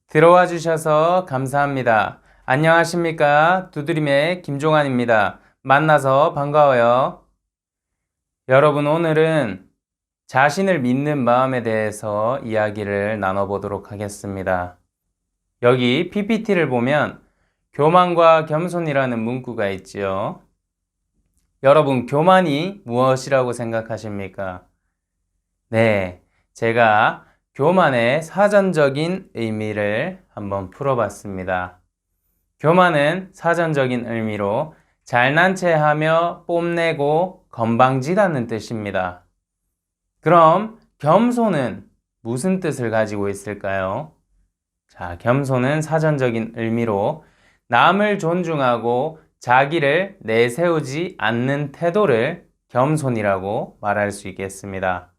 들어와 주셔서 감사합니다. 안녕하십니까? 두드림의 김종환입니다. 만나서 반가워요. 여러분, 오늘은 자신을 믿는 마음에 대해서 이야기를 나눠보도록 하겠습니다. 여기 PPT를 보면 교만과 겸손이라는 문구가 있지요. 여러분, 교만이 무엇이라고 생각하십니까? 네, 제가 교만의 사전적인 의미를 한번 풀어봤습니다. 교만은 사전적인 의미로 잘난 체하며 뽐내고 건방지다는 뜻입니다. 그럼 겸손은 무슨 뜻을 가지고 있을까요? 자, 겸손은 사전적인 의미로 남을 존중하고 자기를 내세우지 않는 태도를 겸손이라고 말할 수 있겠습니다.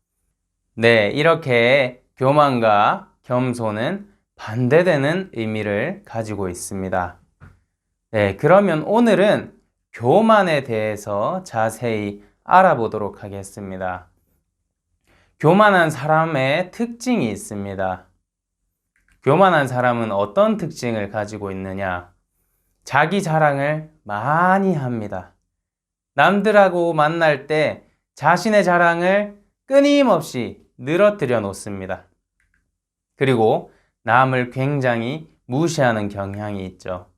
네, 이렇게 교만과 겸손은 반대되는 의미를 가지고 있습니다. 네, 그러면 오늘은 교만에 대해서 자세히 알아보도록 하겠습니다. 교만한 사람의 특징이 있습니다. 교만한 사람은 어떤 특징을 가지고 있느냐? 자기 자랑을 많이 합니다. 남들하고 만날 때 자신의 자랑을 끊임없이 늘어뜨려 놓습니다. 그리고 남을 굉장히 무시하는 경향이 있죠.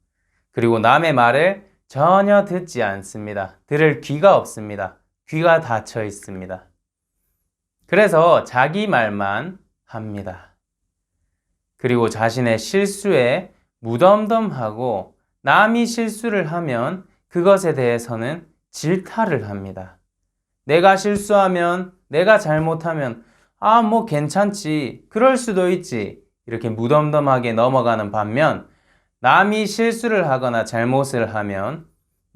그리고 남의 말을 전혀 듣지 않습니다. 들을 귀가 없습니다. 귀가 닫혀 있습니다. 그래서 자기 말만 합니다. 그리고 자신의 실수에 무덤덤하고 남이 실수를 하면 그것에 대해서는 질타를 합니다. 내가 실수하면, 내가 잘못하면 뭐 괜찮지, 그럴 수도 있지, 이렇게 무덤덤하게 넘어가는 반면 남이 실수를 하거나 잘못을 하면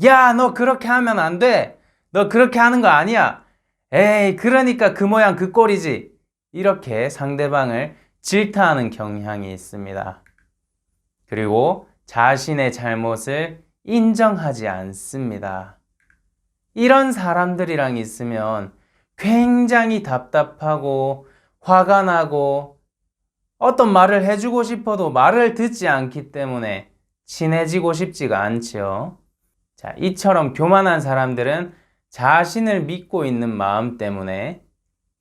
야, 너 그렇게 하면 안 돼, 너 그렇게 하는 거 아니야, 에이, 그러니까 그 모양 그 꼴이지, 이렇게 상대방을 질타하는 경향이 있습니다. 그리고 자신의 잘못을 인정하지 않습니다. 이런 사람들이랑 있으면 굉장히 답답하고 화가 나고 어떤 말을 해주고 싶어도 말을 듣지 않기 때문에 친해지고 싶지가 않지요. 자, 이처럼 교만한 사람들은 자신을 믿고 있는 마음 때문에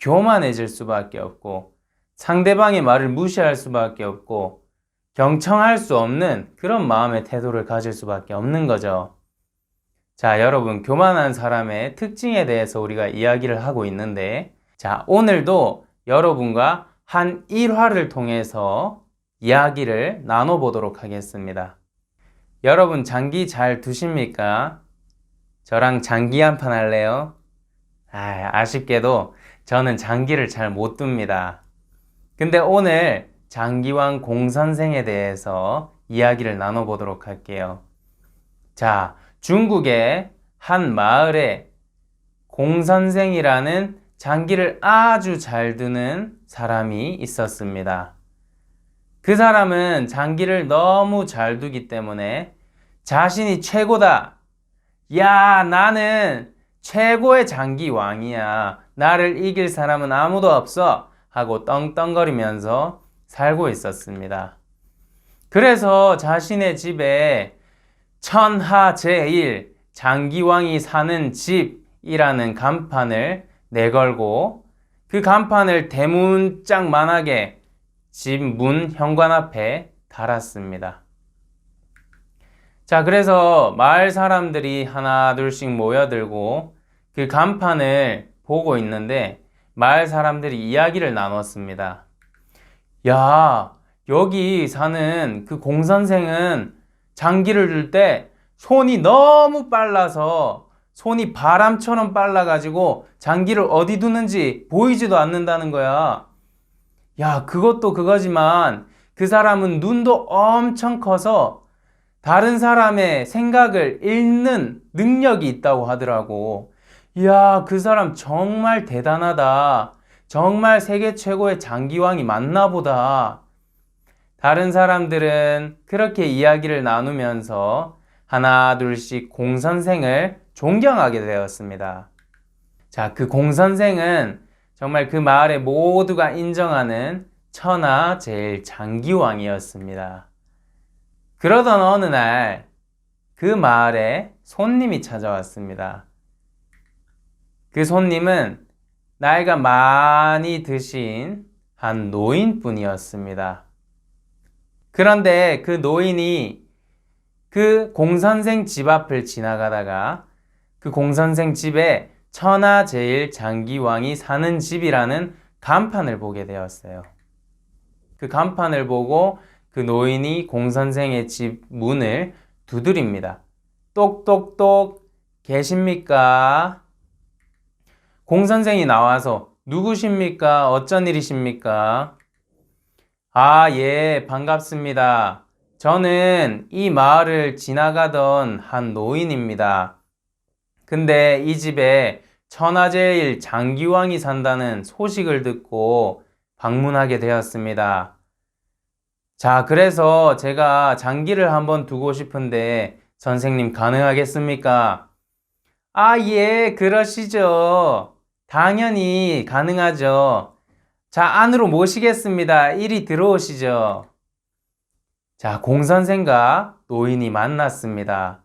교만해질 수밖에 없고 상대방의 말을 무시할 수밖에 없고 경청할 수 없는 그런 마음의 태도를 가질 수밖에 없는 거죠. 자, 여러분, 교만한 사람의 특징에 대해서 우리가 이야기를 하고 있는데, 자, 오늘도 여러분과 한 일화를 통해서 이야기를 나눠보도록 하겠습니다. 여러분, 장기 잘 두십니까? 저랑 장기 한판 할래요? 아쉽게도 저는 장기를 잘 못 둡니다. 근데 오늘 장기왕 공선생에 대해서 이야기를 나눠보도록 할게요. 자, 중국의 한 마을에 공선생이라는 장기를 아주 잘 두는 사람이 있었습니다. 그 사람은 장기를 너무 잘 두기 때문에 자신이 최고다, 야, 나는 최고의 장기 왕이야, 나를 이길 사람은 아무도 없어 하고 떵떵거리면서 살고 있었습니다. 그래서 자신의 집에 천하제일 장기왕이 사는 집이라는 간판을 내걸고 그 간판을 대문짝만하게 집 문 현관 앞에 달았습니다. 자, 그래서 마을 사람들이 하나 둘씩 모여들고 그 간판을 보고 있는데 마을 사람들이 이야기를 나눴습니다. 야, 여기 사는 그 공선생은 장기를 들 때 손이 너무 빨라서 손이 바람처럼 빨라가지고 장기를 어디 두는지 보이지도 않는다는 거야. 야, 그것도 그거지만 그 사람은 눈도 엄청 커서 다른 사람의 생각을 읽는 능력이 있다고 하더라고. 이야, 그 사람 정말 대단하다. 정말 세계 최고의 장기왕이 맞나 보다. 다른 사람들은 그렇게 이야기를 나누면서 하나 둘씩 공선생을 존경하게 되었습니다. 자, 그 공 선생은 정말 그 마을의 모두가 인정하는 천하 제일 장기왕이었습니다. 그러던 어느 날 그 마을에 손님이 찾아왔습니다. 그 손님은 나이가 많이 드신 한 노인분이었습니다. 그런데 그 노인이 그 공선생 집 앞을 지나가다가 그 공선생 집에 천하제일 장기왕이 사는 집이라는 간판을 보게 되었어요. 그 간판을 보고 그 노인이 공선생의 집 문을 두드립니다. 똑똑똑 계십니까? 공선생이 나와서 누구십니까? 어쩐 일이십니까? 아, 예, 반갑습니다. 저는 이 마을을 지나가던 한 노인입니다. 근데 이 집에 천하제일 장기왕이 산다는 소식을 듣고 방문하게 되었습니다. 자, 그래서 제가 장기를 한번 두고 싶은데 선생님 가능하겠습니까? 아, 예, 그러시죠. 당연히 가능하죠. 자, 안으로 모시겠습니다. 이리 들어오시죠. 자, 공선생과 노인이 만났습니다.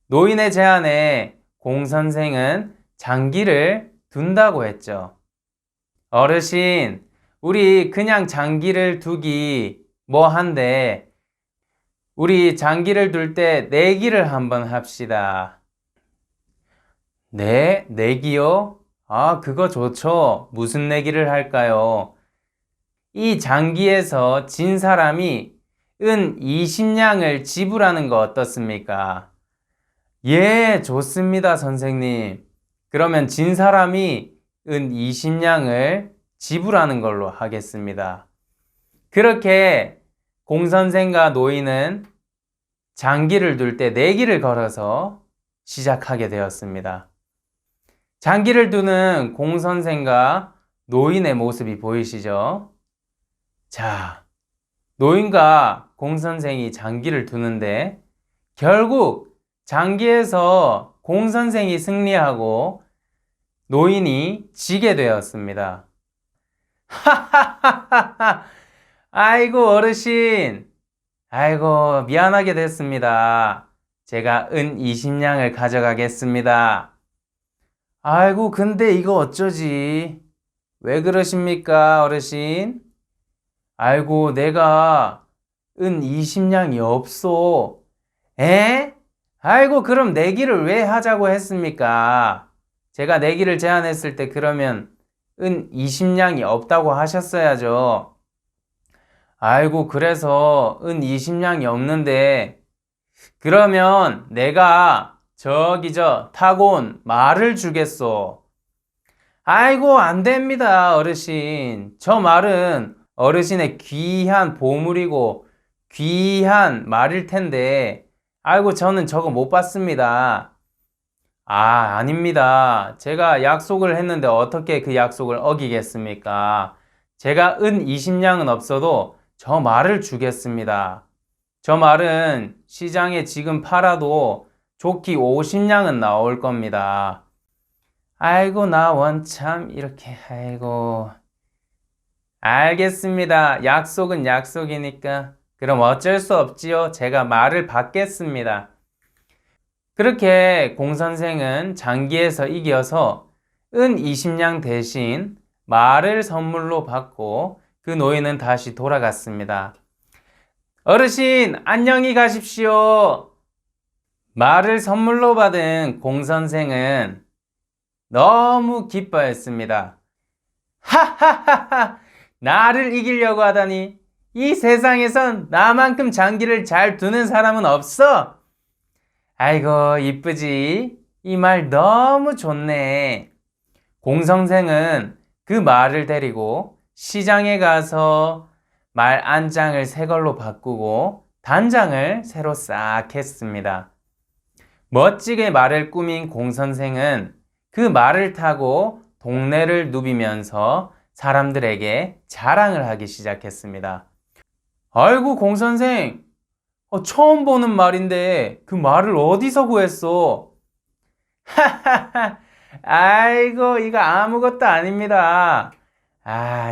노인의 제안에 공선생은 장기를 둔다고 했죠. 어르신, 우리 그냥 장기를 두기 뭐한데 우리 장기를 둘 때 내기를 한번 합시다. 네, 내기요? 아, 그거 좋죠. 무슨 내기를 할까요? 이 장기에서 진 사람이 은 20냥을 지불하는 거 어떻습니까? 예, 좋습니다, 선생님. 그러면 진 사람이 은 20냥을 지불하는 걸로 하겠습니다. 그렇게 공선생과 노인은 장기를 둘 때 내기를 걸어서 시작하게 되었습니다. 장기를 두는 공선생과 노인의 모습이 보이시죠? 자, 노인과 공선생이 장기를 두는데 결국 장기에서 공선생이 승리하고 노인이 지게 되었습니다. 하하하하하! 아이고 어르신, 아이고 미안하게 됐습니다. 제가 은 20냥을 가져가겠습니다. 아이고 근데 이거 어쩌지? 왜 그러십니까 어르신? 아이고 내가 은 20냥이 없소. 에? 아이고 그럼 내기를 왜 하자고 했습니까? 제가 내기를 제안했을 때 그러면 은 20냥이 없다고 하셨어야죠. 아이고 그래서 은 20냥이 없는데 그러면 내가 저기 타고 온 말을 주겠소. 아이고 안 됩니다 어르신. 저 말은 어르신의 귀한 보물이고 귀한 말일 텐데 아이고 저는 저거 못 받습니다. 아, 아닙니다. 제가 약속을 했는데 어떻게 그 약속을 어기겠습니까? 제가 은 20냥은 없어도 저 말을 주겠습니다. 저 말은 시장에 지금 팔아도 좋기 50냥은 나올 겁니다. 아이고 나 원참 이렇게 아이고 알겠습니다. 약속은 약속이니까 그럼 어쩔 수 없지요. 제가 말을 받겠습니다. 그렇게 공선생은 장기에서 이겨서 은 20냥 대신 말을 선물로 받고 그 노인은 다시 돌아갔습니다. 어르신 안녕히 가십시오. 말을 선물로 받은 공선생은 너무 기뻐했습니다. 하하하하! 나를 이기려고 하다니 이 세상에선 나만큼 장기를 잘 두는 사람은 없어. 아이고 이쁘지? 이 말 너무 좋네. 공선생은 그 말을 데리고 시장에 가서 말 안장을 새 걸로 바꾸고 단장을 새로 싹 했습니다. 멋지게 말을 꾸민 공선생은 그 말을 타고 동네를 누비면서 사람들에게 자랑을 하기 시작했습니다. 아이고 공선생, 처음 보는 말인데 그 말을 어디서 구했어? 아이고, 이거 아무것도 아닙니다.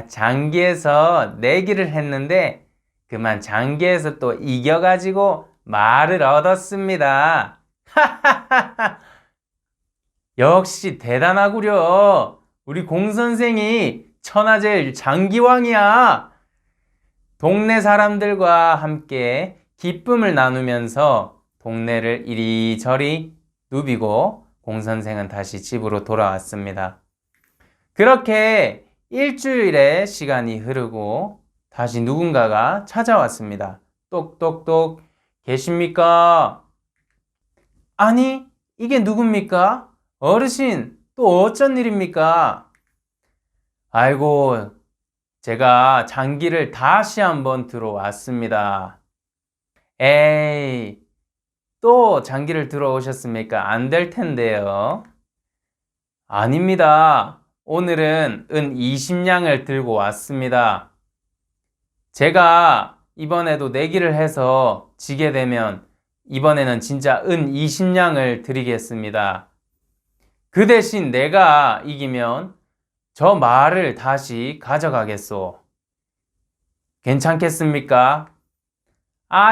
장기에서 내기를 했는데, 그만 장기에서 또 이겨가지고 말을 얻었습니다. 역시 대단하구려. 우리 공선생이 천하제일 장기왕이야. 동네 사람들과 함께 기쁨을 나누면서 동네를 이리저리 누비고 공선생은 다시 집으로 돌아왔습니다. 그렇게 일주일의 시간이 흐르고 다시 누군가가 찾아왔습니다. 똑똑똑, 계십니까? 아니, 이게 누굽니까? 어르신, 또 어쩐 일입니까? 아이고, 제가 장기를 다시 한번 들어왔습니다. 에이, 또 장기를 들어오셨습니까? 안 될 텐데요. 아닙니다. 오늘은 은 20냥을 들고 왔습니다. 제가 이번에도 내기를 해서 지게 되면 이번에는 진짜 은 20냥을 드리겠습니다. 그 대신 내가 이기면 저 말을 다시 가져가겠소. 괜찮겠습니까?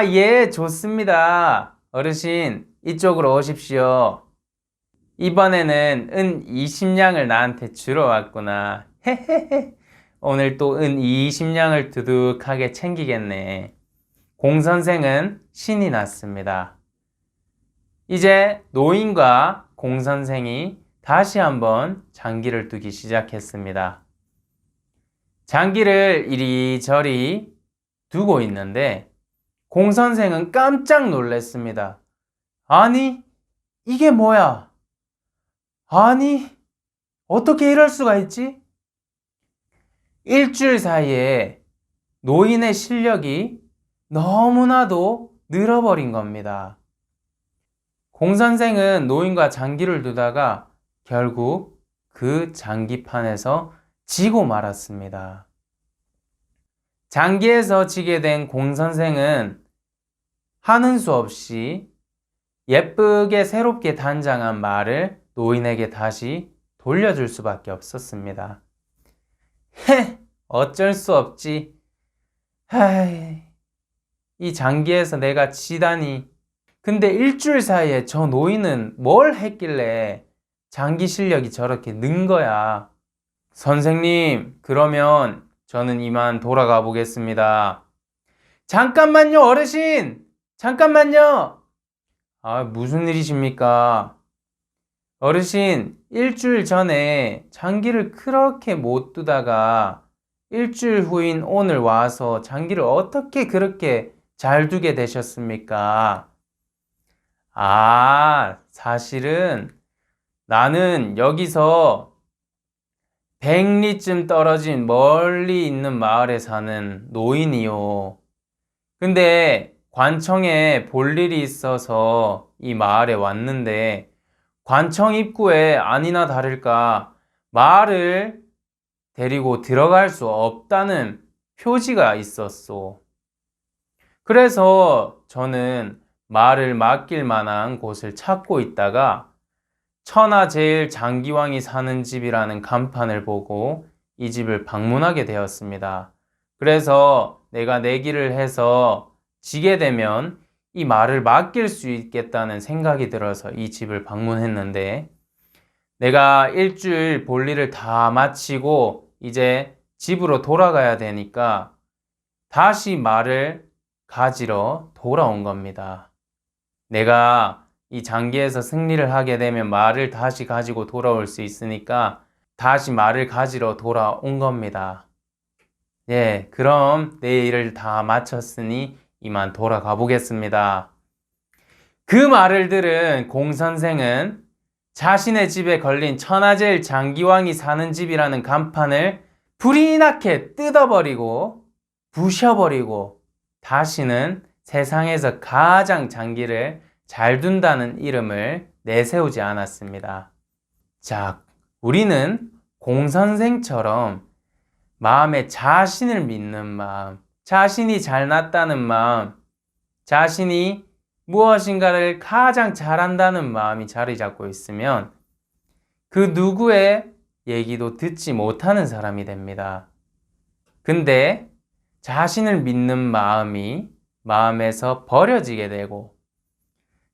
예, 좋습니다. 어르신, 이쪽으로 오십시오. 이번에는 은 20냥을 나한테 주러 왔구나. 헤헤헤. 오늘 또 은 20냥을 두둑하게 챙기겠네. 공선생은 신이 났습니다. 이제 노인과 공선생이 다시 한번 장기를 두기 시작했습니다. 장기를 이리저리 두고 있는데 공선생은 깜짝 놀랐습니다. 아니, 이게 뭐야? 아니, 어떻게 이럴 수가 있지? 일주일 사이에 노인의 실력이 너무나도 늘어버린 겁니다. 공선생은 노인과 장기를 두다가 결국 그 장기판에서 지고 말았습니다. 장기에서 지게 된 공선생은 하는 수 없이 예쁘게 새롭게 단장한 말을 노인에게 다시 돌려줄 수밖에 없었습니다. 어쩔 수 없지. 이 장기에서 내가 지다니. 근데 일주일 사이에 저 노인은 뭘 했길래 장기 실력이 저렇게 는 거야. 선생님, 그러면 저는 이만 돌아가 보겠습니다. 잠깐만요, 어르신! 잠깐만요! 무슨 일이십니까? 어르신, 일주일 전에 장기를 그렇게 못 두다가 일주일 후인 오늘 와서 장기를 어떻게 그렇게 잘 두게 되셨습니까? 사실은 나는 여기서 100리쯤 떨어진 멀리 있는 마을에 사는 노인이요. 근데 관청에 볼 일이 있어서 이 마을에 왔는데 관청 입구에 아니나 다를까 말을 데리고 들어갈 수 없다는 표지가 있었소. 그래서 저는 말을 맡길 만한 곳을 찾고 있다가 천하제일 장기왕이 사는 집이라는 간판을 보고 이 집을 방문하게 되었습니다. 그래서 내가 내기를 해서 지게 되면 이 말을 맡길 수 있겠다는 생각이 들어서 이 집을 방문했는데 내가 일주일 볼일을 다 마치고 이제 집으로 돌아가야 되니까 다시 말을 가지러 돌아온 겁니다. 내가 이 장기에서 승리를 하게 되면 말을 다시 가지고 돌아올 수 있으니까 다시 말을 가지러 돌아온 겁니다. 그럼 내 일을 다 마쳤으니 이만 돌아가 보겠습니다. 그 말을 들은 공선생은 자신의 집에 걸린 천하제일 장기왕이 사는 집이라는 간판을 불이 나게 뜯어버리고 부셔버리고 다시는 세상에서 가장 장기를 잘 둔다는 이름을 내세우지 않았습니다. 자, 우리는 공선생처럼 마음에 자신을 믿는 마음, 자신이 잘났다는 마음, 자신이 무엇인가를 가장 잘한다는 마음이 자리 잡고 있으면 그 누구의 얘기도 듣지 못하는 사람이 됩니다. 근데 자신을 믿는 마음이 마음에서 버려지게 되고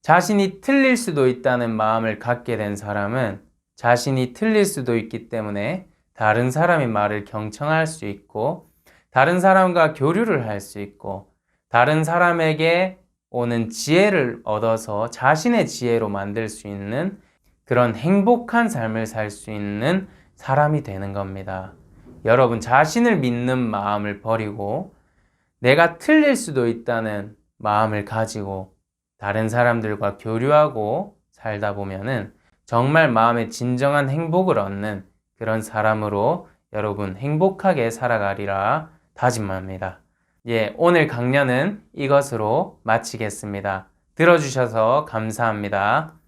자신이 틀릴 수도 있다는 마음을 갖게 된 사람은 자신이 틀릴 수도 있기 때문에 다른 사람의 말을 경청할 수 있고 다른 사람과 교류를 할 수 있고 다른 사람에게 오는 지혜를 얻어서 자신의 지혜로 만들 수 있는 그런 행복한 삶을 살 수 있는 사람이 되는 겁니다. 여러분, 자신을 믿는 마음을 버리고 내가 틀릴 수도 있다는 마음을 가지고 다른 사람들과 교류하고 살다 보면은 정말 마음의 진정한 행복을 얻는 그런 사람으로 여러분 행복하게 살아가리라 다짐합니다. 오늘 강연은 이것으로 마치겠습니다. 들어주셔서 감사합니다.